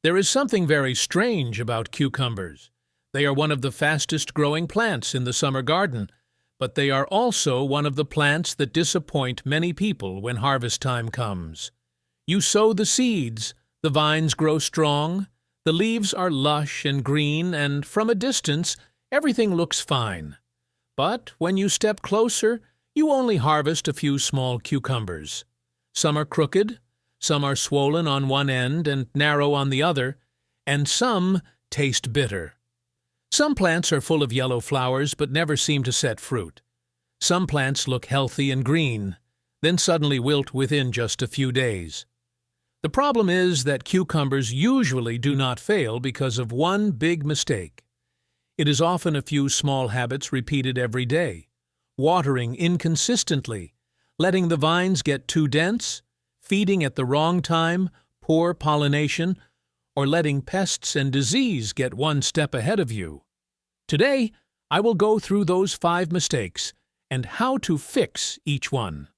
There is something very strange about cucumbers. They are one of the fastest growing plants in the summer garden, but they are also one of the plants that disappoint many people when harvest time comes. You sow the seeds, the vines grow strong, the leaves are lush and green, and from a distance, everything looks fine. But when you step closer, you only harvest a few small cucumbers. Some are crooked, some are swollen on one end and narrow on the other, and some taste bitter. Some plants are full of yellow flowers but never seem to set fruit. Some plants look healthy and green, then suddenly wilt within just a few days. The problem is that cucumbers usually do not fail because of one big mistake. It is often a few small habits repeated every day: watering inconsistently, letting the vines get too dense, feeding at the wrong time, poor pollination, or letting pests and disease get one step ahead of you. Today, I will go through those 5 mistakes and how to fix each one.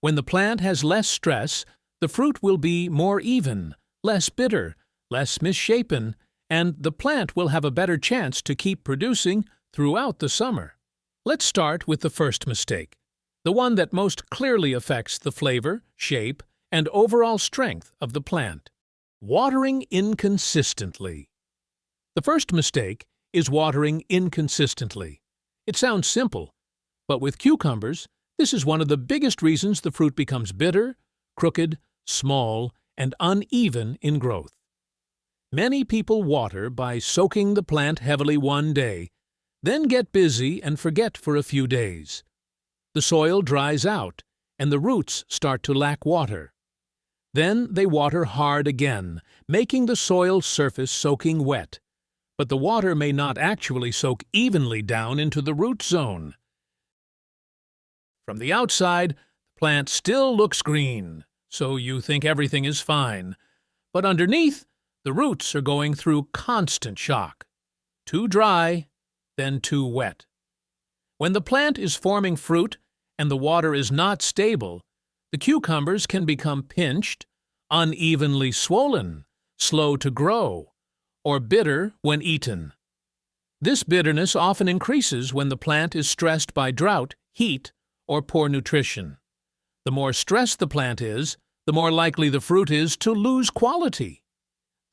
When the plant has less stress, the fruit will be more even, less bitter, less misshapen, and the plant will have a better chance to keep producing throughout the summer. Let's start with the first mistake, the one that most clearly affects the flavor, shape, and overall strength of the plant: watering inconsistently. The first mistake is watering inconsistently. It sounds simple, but with cucumbers, this is one of the biggest reasons the fruit becomes bitter, crooked, small, and uneven in growth. Many people water by soaking the plant heavily one day, then get busy and forget for a few days. The soil dries out, and the roots start to lack water. Then they water hard again, making the soil surface soaking wet. But the water may not actually soak evenly down into the root zone. From the outside, the plant still looks green, so you think everything is fine. But underneath, the roots are going through constant shock. Too dry, then too wet. When the plant is forming fruit and the water is not stable, the cucumbers can become pinched, unevenly swollen, slow to grow, or bitter when eaten. This bitterness often increases when the plant is stressed by drought, heat, or poor nutrition. The more stressed the plant is, the more likely the fruit is to lose quality.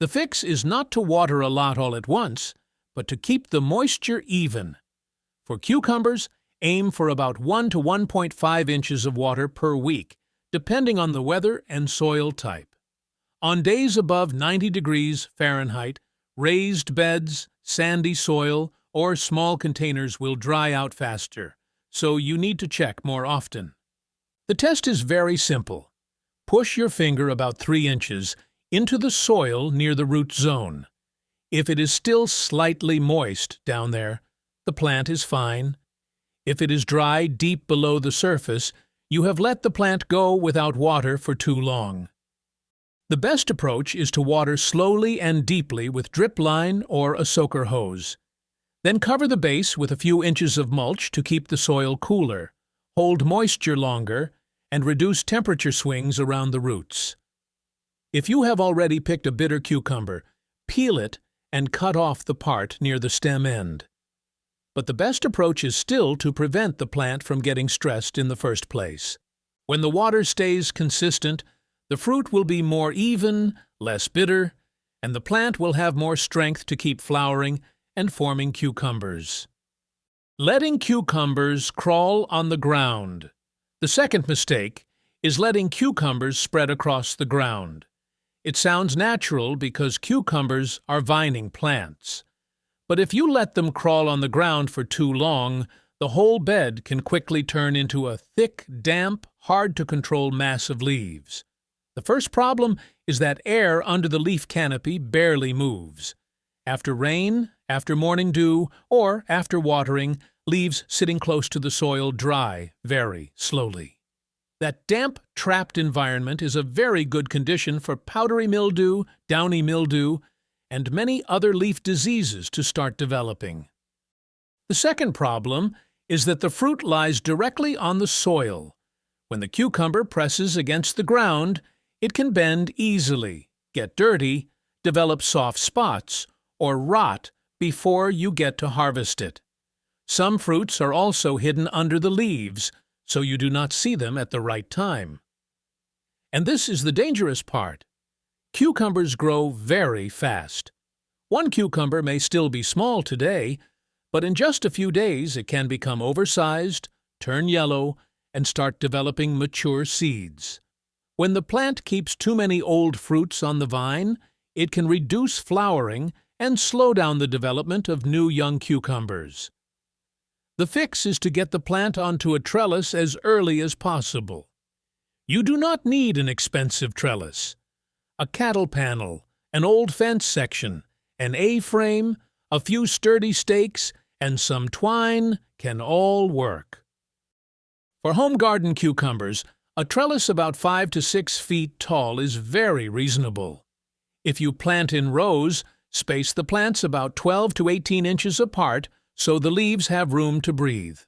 The fix is not to water a lot all at once, but to keep the moisture even. For cucumbers, aim for about 1 to 1.5 inches of water per week, depending on the weather and soil type. On days above 90 degrees Fahrenheit, raised beds, sandy soil, or small containers will dry out faster, so you need to check more often. The test is very simple. Push your finger about 3 inches into the soil near the root zone. If it is still slightly moist down there, the plant is fine. If it is dry deep below the surface, you have let the plant go without water for too long. The best approach is to water slowly and deeply with drip line or a soaker hose. Then cover the base with a few inches of mulch to keep the soil cooler, hold moisture longer, and reduce temperature swings around the roots. If you have already picked a bitter cucumber, peel it and cut off the part near the stem end. But the best approach is still to prevent the plant from getting stressed in the first place. When the water stays consistent, the fruit will be more even, less bitter, and the plant will have more strength to keep flowering and forming cucumbers. Letting cucumbers crawl on the ground. The second mistake is letting cucumbers spread across the ground. It sounds natural because cucumbers are vining plants. But if you let them crawl on the ground for too long, the whole bed can quickly turn into a thick, damp, hard-to-control mass of leaves. The first problem is that air under the leaf canopy barely moves. After rain, after morning dew, or after watering, leaves sitting close to the soil dry very slowly. That damp, trapped environment is a very good condition for powdery mildew, downy mildew, and many other leaf diseases to start developing. The second problem is that the fruit lies directly on the soil. When the cucumber presses against the ground, it can bend easily, get dirty, develop soft spots, or rot before you get to harvest it. Some fruits are also hidden under the leaves, so you do not see them at the right time. And this is the dangerous part. Cucumbers grow very fast. One cucumber may still be small today, but in just a few days it can become oversized, turn yellow, and start developing mature seeds. When the plant keeps too many old fruits on the vine, it can reduce flowering and slow down the development of new young cucumbers. The fix is to get the plant onto a trellis as early as possible. You do not need an expensive trellis. A cattle panel, an old fence section, an A-frame, a few sturdy stakes, and some twine can all work. For home garden cucumbers, a trellis about 5 to 6 feet tall is very reasonable. If you plant in rows, space the plants about 12 to 18 inches apart so the leaves have room to breathe.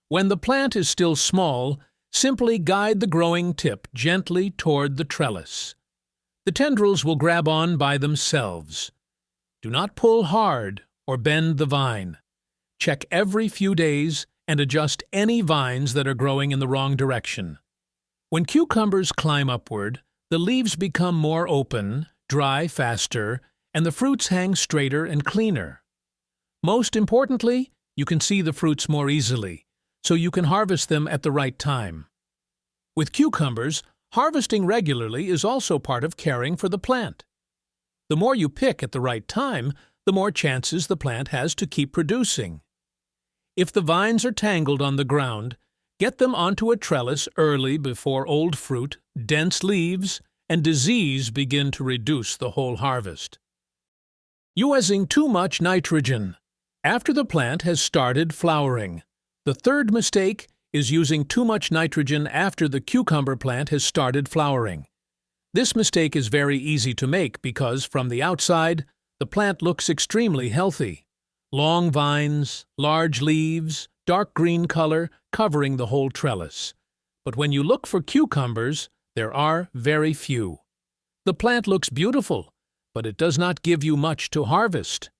When the plant is still small, simply guide the growing tip gently toward the trellis. The tendrils will grab on by themselves. Do not pull hard or bend the vine. Check every few days and adjust any vines that are growing in the wrong direction. When cucumbers climb upward, the leaves become more open, dry faster, and the fruits hang straighter and cleaner. Most importantly, you can see the fruits more easily, so you can harvest them at the right time. With cucumbers, harvesting regularly is also part of caring for the plant. The more you pick at the right time, the more chances the plant has to keep producing. If the vines are tangled on the ground, get them onto a trellis early before old fruit, dense leaves, and disease begin to reduce the whole harvest. Using too much nitrogen. After the plant has started flowering. The third mistake is using too much nitrogen after the cucumber plant has started flowering. This mistake is very easy to make because, from the outside, the plant looks extremely healthy. Long vines, large leaves, dark green color covering the whole trellis. But when you look for cucumbers, there are very few. The plant looks beautiful, but it does not give you much to harvest.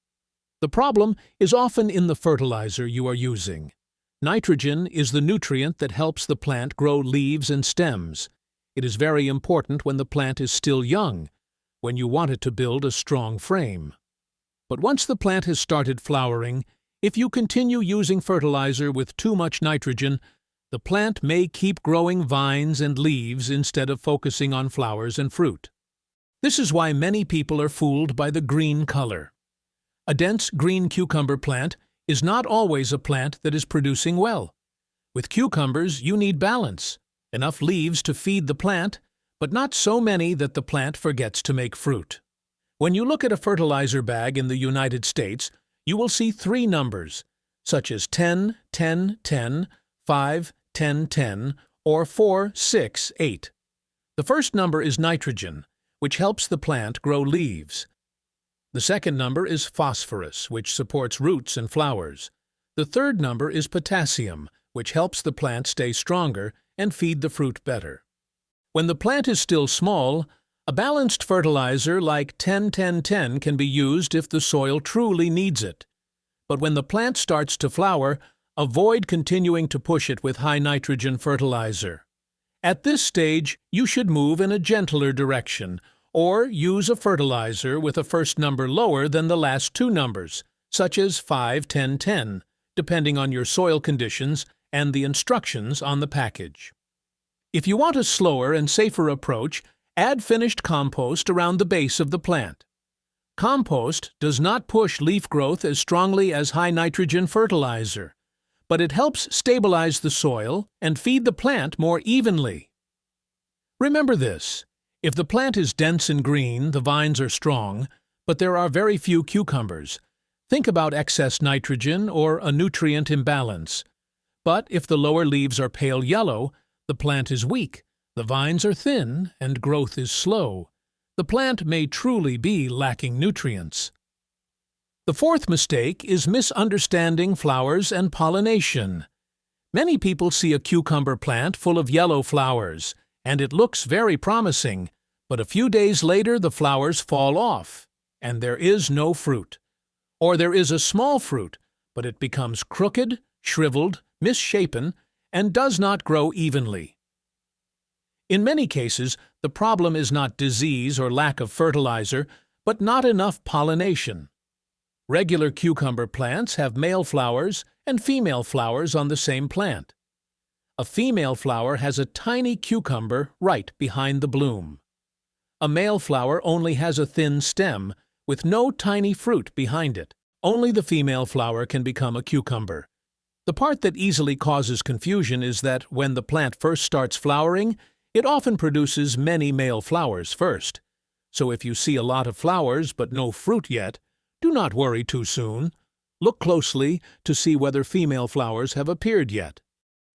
The problem is often in the fertilizer you are using. Nitrogen is the nutrient that helps the plant grow leaves and stems. It is very important when the plant is still young, when you want it to build a strong frame. But once the plant has started flowering, if you continue using fertilizer with too much nitrogen, the plant may keep growing vines and leaves instead of focusing on flowers and fruit. This is why many people are fooled by the green color. A dense green cucumber plant is not always a plant that is producing well. With cucumbers, you need balance, enough leaves to feed the plant, but not so many that the plant forgets to make fruit. When you look at a fertilizer bag in the United States, you will see 3 numbers, such as 10, 10, 10, 5, 10, 10, or 4, 6, 8. The first number is nitrogen, which helps the plant grow leaves. The second number is phosphorus, which supports roots and flowers. The third number is potassium, which helps the plant stay stronger and feed the fruit better. When the plant is still small, a balanced fertilizer like 10-10-10 can be used if the soil truly needs it. But when the plant starts to flower, avoid continuing to push it with high nitrogen fertilizer. At this stage, you should move in a gentler direction, or use a fertilizer with a first number lower than the last 2 numbers, such as 5-10-10, depending on your soil conditions and the instructions on the package. If you want a slower and safer approach, add finished compost around the base of the plant. Compost does not push leaf growth as strongly as high nitrogen fertilizer, but it helps stabilize the soil and feed the plant more evenly. Remember this: if the plant is dense and green, the vines are strong, but there are very few cucumbers. Think about excess nitrogen or a nutrient imbalance. But if the lower leaves are pale yellow, the plant is weak, the vines are thin, and growth is slow. The plant may truly be lacking nutrients. The fourth mistake is misunderstanding flowers and pollination. Many people see a cucumber plant full of yellow flowers, and it looks very promising, But a few days later the flowers fall off, and there is no fruit. Or there is a small fruit, but it becomes crooked, shriveled, misshapen, and does not grow evenly. In many cases, the problem is not disease or lack of fertilizer, but not enough pollination. Regular cucumber plants have male flowers and female flowers on the same plant. A female flower has a tiny cucumber right behind the bloom. A male flower only has a thin stem with no tiny fruit behind it. Only the female flower can become a cucumber. The part that easily causes confusion is that when the plant first starts flowering, it often produces many male flowers first. So if you see a lot of flowers but no fruit yet, do not worry too soon. Look closely to see whether female flowers have appeared yet.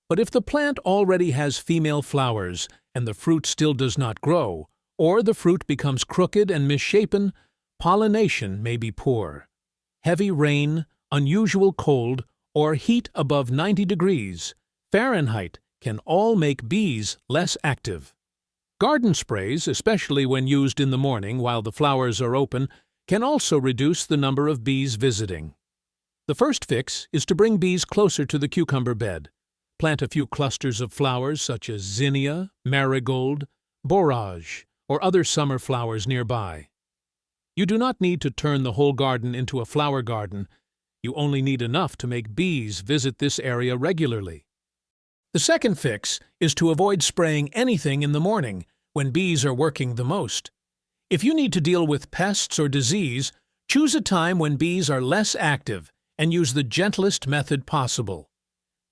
But if the plant already has female flowers and the fruit still does not grow, or the fruit becomes crooked and misshapen, pollination may be poor. Heavy rain, unusual cold, or heat above 90 degrees Fahrenheit can all make bees less active. Garden sprays, especially when used in the morning while the flowers are open, can also reduce the number of bees visiting. The first fix is to bring bees closer to the cucumber bed. Plant a few clusters of flowers such as zinnia, marigold, borage, or other summer flowers nearby. You do not need to turn the whole garden into a flower garden. You only need enough to make bees visit this area regularly. The second fix is to avoid spraying anything in the morning when bees are working the most. If you need to deal with pests or disease, choose a time when bees are less active and use the gentlest method possible.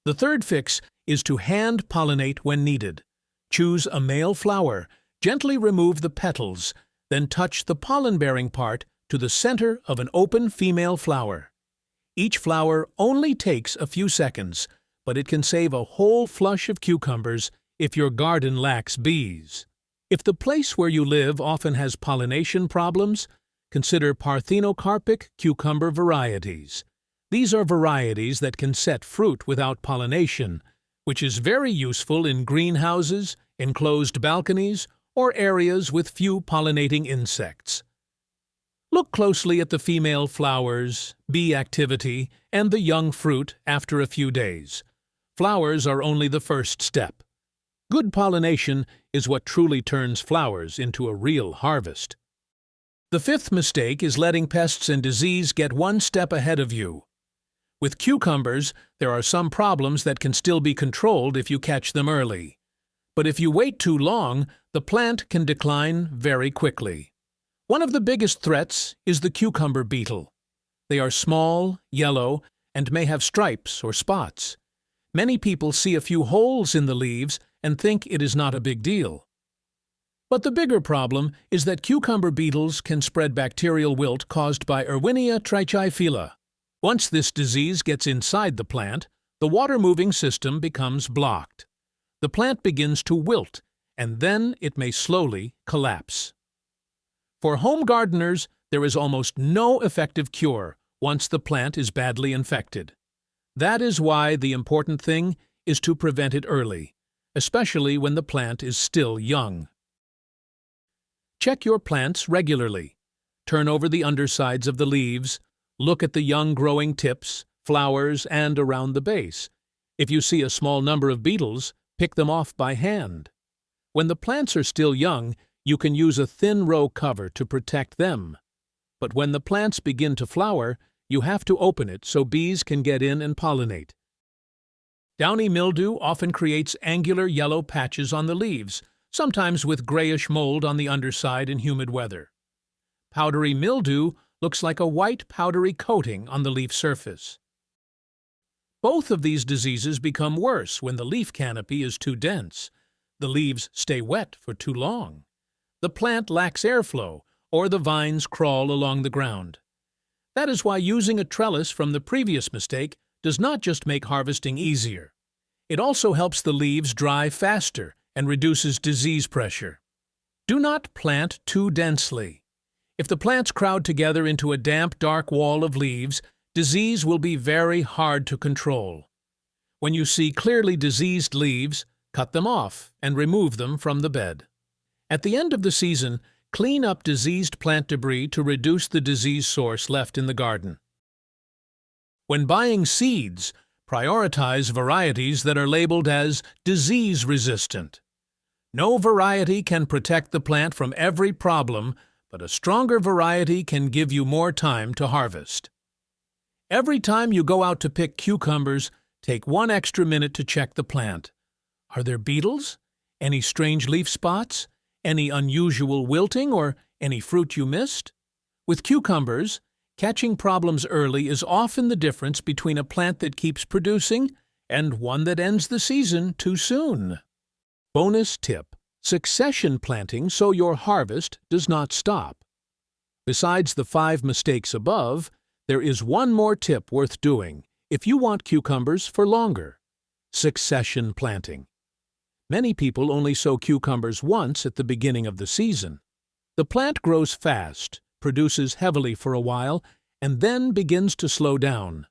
The third fix is to hand pollinate when needed. Choose a male flower, gently remove the petals, then touch the pollen-bearing part to the center of an open female flower. Each flower only takes a few seconds, but it can save a whole flush of cucumbers if your garden lacks bees. If the place where you live often has pollination problems, consider parthenocarpic cucumber varieties. These are varieties that can set fruit without pollination, which is very useful in greenhouses, enclosed balconies, or areas with few pollinating insects. Look closely at the female flowers, bee activity, and the young fruit after a few days. Flowers are only the first step. Good pollination is what truly turns flowers into a real harvest. The fifth mistake is letting pests and disease get one step ahead of you. With cucumbers, there are some problems that can still be controlled if you catch them early. But if you wait too long, the plant can decline very quickly. One of the biggest threats is the cucumber beetle. They are small, yellow, and may have stripes or spots. Many people see a few holes in the leaves and think it is not a big deal. But the bigger problem is that cucumber beetles can spread bacterial wilt caused by Erwinia trichiphylla. Once this disease gets inside the plant, the water-moving system becomes blocked. The plant begins to wilt, and then it may slowly collapse. For home gardeners, there is almost no effective cure once the plant is badly infected. That is why the important thing is to prevent it early, especially when the plant is still young. Check your plants regularly. Turn over the undersides of the leaves. Look at the young growing tips, flowers, and around the base. If you see a small number of beetles, pick them off by hand. When the plants are still young, you can use a thin row cover to protect them. But when the plants begin to flower, you have to open it so bees can get in and pollinate. Downy mildew often creates angular yellow patches on the leaves, sometimes with grayish mold on the underside in humid weather. Powdery mildew looks like a white powdery coating on the leaf surface. Both of these diseases become worse when the leaf canopy is too dense. The leaves stay wet for too long. The plant lacks airflow, or the vines crawl along the ground. That is why using a trellis from the previous mistake does not just make harvesting easier. It also helps the leaves dry faster and reduces disease pressure. Do not plant too densely. If the plants crowd together into a damp, dark wall of leaves, disease will be very hard to control. When you see clearly diseased leaves, cut them off and remove them from the bed. At the end of the season, clean up diseased plant debris to reduce the disease source left in the garden. When buying seeds, prioritize varieties that are labeled as disease-resistant. No variety can protect the plant from every problem, but a stronger variety can give you more time to harvest. Every time you go out to pick cucumbers, take 1 extra minute to check the plant. Are there beetles? Any strange leaf spots? Any unusual wilting or any fruit you missed? With cucumbers, catching problems early is often the difference between a plant that keeps producing and one that ends the season too soon. Bonus tip: succession planting so your harvest does not stop. Besides the 5 mistakes above, there is one more tip worth doing if you want cucumbers for longer: succession planting. Many people only sow cucumbers once at the beginning of the season. The plant grows fast, produces heavily for a while, and then begins to slow down.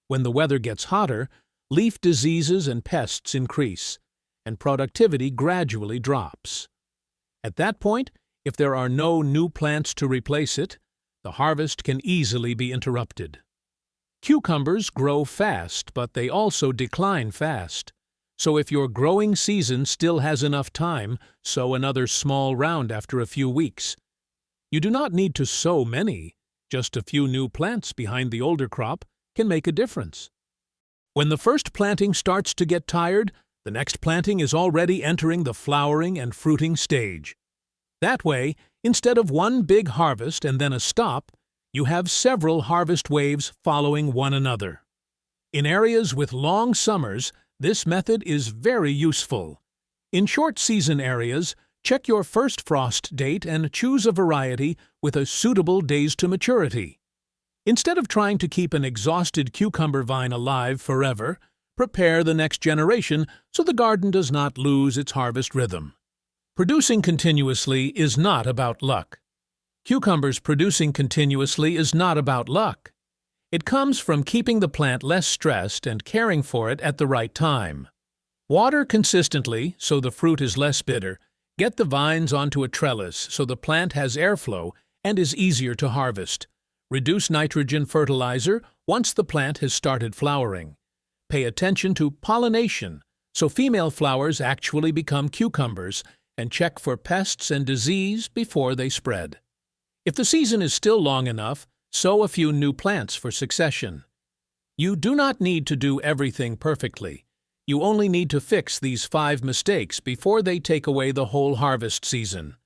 When the weather gets hotter, leaf diseases and pests increase, and productivity gradually drops. At that point, if there are no new plants to replace it, the harvest can easily be interrupted. Cucumbers grow fast, but they also decline fast. So if your growing season still has enough time, sow another small round after a few weeks. You do not need to sow many. Just a few new plants behind the older crop can make a difference. When the first planting starts to get tired, the next planting is already entering the flowering and fruiting stage. That way, instead of one big harvest and then a stop, you have several harvest waves following one another. In areas with long summers, this method is very useful. In short-season areas, check your first frost date and choose a variety with a suitable days to maturity. Instead of trying to keep an exhausted cucumber vine alive forever, prepare the next generation so the garden does not lose its harvest rhythm. Producing continuously is not about luck. Cucumbers producing continuously is not about luck. It comes from keeping the plant less stressed and caring for it at the right time. Water consistently so the fruit is less bitter. Get the vines onto a trellis so the plant has airflow and is easier to harvest. Reduce nitrogen fertilizer once the plant has started flowering. Pay attention to pollination so female flowers actually become cucumbers, and check for pests and disease before they spread. If the season is still long enough, sow a few new plants for succession. You do not need to do everything perfectly. You only need to fix these 5 mistakes before they take away the whole harvest season.